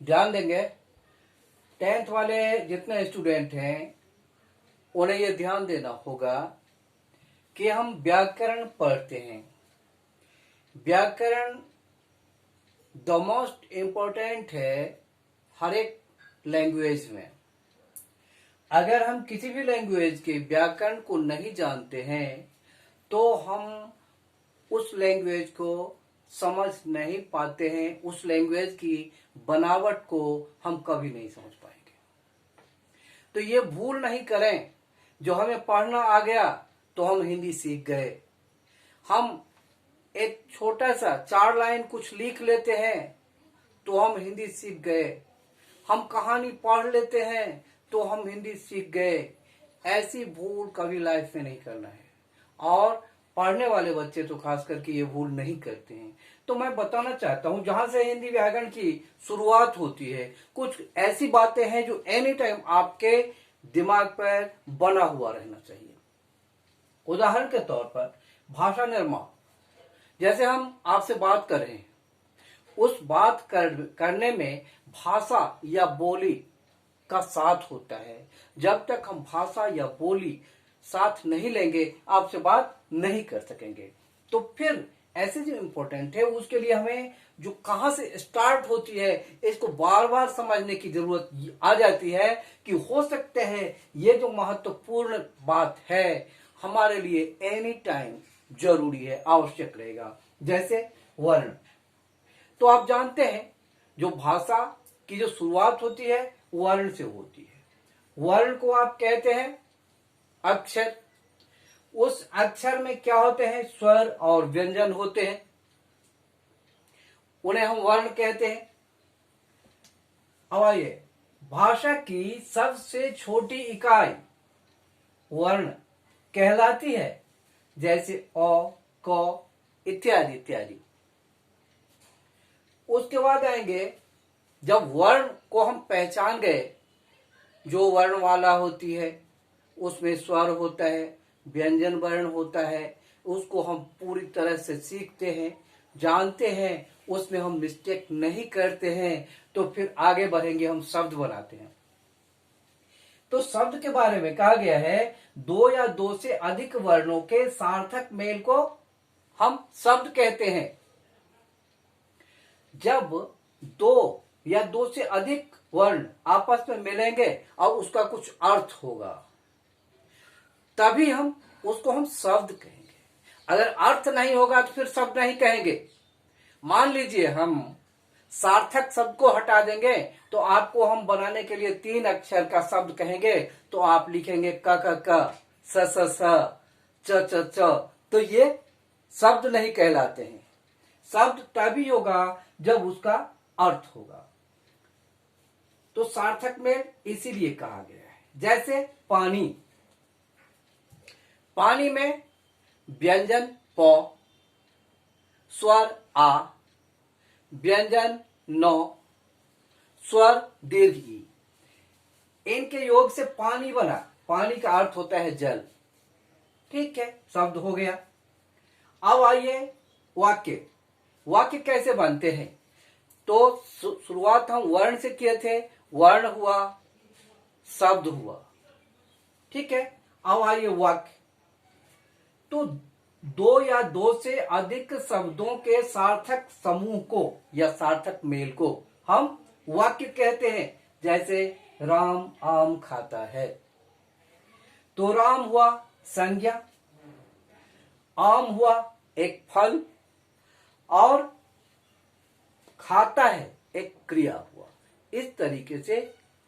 ध्यान देंगे। 10th वाले जितने स्टूडेंट हैं उन्हें यह ध्यान देना होगा कि हम व्याकरण पढ़ते हैं। व्याकरण द मोस्ट इम्पोर्टेंट है हर एक लैंग्वेज में। अगर हम किसी भी लैंग्वेज के व्याकरण को नहीं जानते हैं तो हम उस लैंग्वेज को समझ नहीं पाते हैं, उस लैंग्वेज की बनावट को हम कभी नहीं समझ पाएंगे। तो ये भूल नहीं करें जो हमें पढ़ना आ गया तो हम हिंदी सीख गए। हम एक छोटा सा 4 लाइन कुछ लिख लेते हैं तो हम हिंदी सीख गए। हम कहानी पढ़ लेते हैं तो हम हिंदी सीख गए। ऐसी भूल कभी लाइफ में नहीं करना है, और पढ़ने वाले बच्चे तो खास करके ये भूल नहीं करते हैं। तो मैं बताना चाहता हूं जहां से हिंदी व्याकरण की शुरुआत होती है, कुछ ऐसी बातें हैं जो एनी टाइम आपके दिमाग पर बना हुआ रहना चाहिए। उदाहरण के तौर पर भाषा निर्माण, जैसे हम आपसे बात कर रहे हैं, उस बात करने में भाषा या बोली का साथ होता है। जब तक हम भाषा या बोली साथ नहीं लेंगे आपसे बात नहीं कर सकेंगे। तो फिर ऐसे जो इम्पोर्टेंट है उसके लिए हमें जो कहां से स्टार्ट होती है इसको बार बार समझने की जरूरत आ जाती है कि हो सकते हैं ये जो महत्वपूर्ण बात है हमारे लिए एनी टाइम जरूरी है, आवश्यक रहेगा। जैसे वर्ण, तो आप जानते हैं जो भाषा की जो शुरुआत होती है वर्ण से होती है। वर्ण को आप कहते हैं अक्षर। उस अक्षर में क्या होते हैं? स्वर और व्यंजन होते हैं, उन्हें हम वर्ण कहते हैं। अब आइए, भाषा की सबसे छोटी इकाई वर्ण कहलाती है, जैसे अ, क इत्यादि इत्यादि। उसके बाद आएंगे, जब वर्ण को हम पहचान गए, जो वर्णमाला होती है उसमें स्वर होता है, व्यंजन वर्ण होता है, उसको हम पूरी तरह से सीखते हैं, जानते हैं, उसमें हम मिस्टेक नहीं करते हैं, तो फिर आगे बढ़ेंगे, हम शब्द बनाते हैं। तो शब्द के बारे में कहा गया है 2 या 2 से अधिक वर्णों के सार्थक मेल को हम शब्द कहते हैं। जब 2 या 2 से अधिक वर्ण आपस में मिलेंगे और उसका कुछ अर्थ होगा, तभी हम उसको हम शब्द कहेंगे। अगर अर्थ नहीं होगा तो फिर शब्द नहीं कहेंगे। मान लीजिए हम सार्थक शब्द को हटा देंगे तो आपको हम बनाने के लिए 3 अक्षर का शब्द कहेंगे, तो आप लिखेंगे क क क, स स स, च च च, तो ये शब्द नहीं कहलाते हैं। शब्द तभी होगा जब उसका अर्थ होगा। तो सार्थक मेल इसीलिए कहा गया है। जैसे पानी, पानी में व्यंजन प, स्वर आ, व्यंजन न, स्वर दीर्घ ई, इनके योग से पानी बना। पानी का अर्थ होता है जल। ठीक है, शब्द हो गया। अब आइए वाक्य। वाक्य कैसे बनते हैं? तो शुरुआत हम वर्ण से किए थे, वर्ण हुआ, शब्द हुआ। ठीक है, अब आइए वाक्य। तो 2 या 2 से अधिक शब्दों के सार्थक समूह को या सार्थक मेल को हम वाक्य कहते हैं। जैसे राम आम खाता है, तो राम हुआ संज्ञा, आम हुआ एक फल, और खाता है एक क्रिया हुआ। इस तरीके से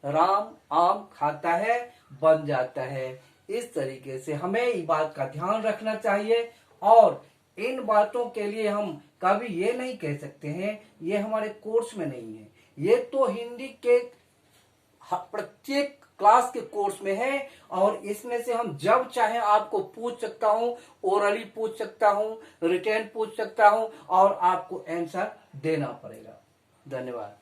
राम आम खाता है बन जाता है। इस तरीके से हमें इस बात का ध्यान रखना चाहिए, और इन बातों के लिए हम कभी ये नहीं कह सकते हैं ये हमारे कोर्स में नहीं है। ये तो हिंदी के प्रत्येक क्लास के कोर्स में है, और इसमें से हम जब चाहे आपको पूछ सकता हूं, ओरली पूछ सकता हूं, रिटर्न पूछ सकता हूं, और आपको आंसर देना पड़ेगा। धन्यवाद।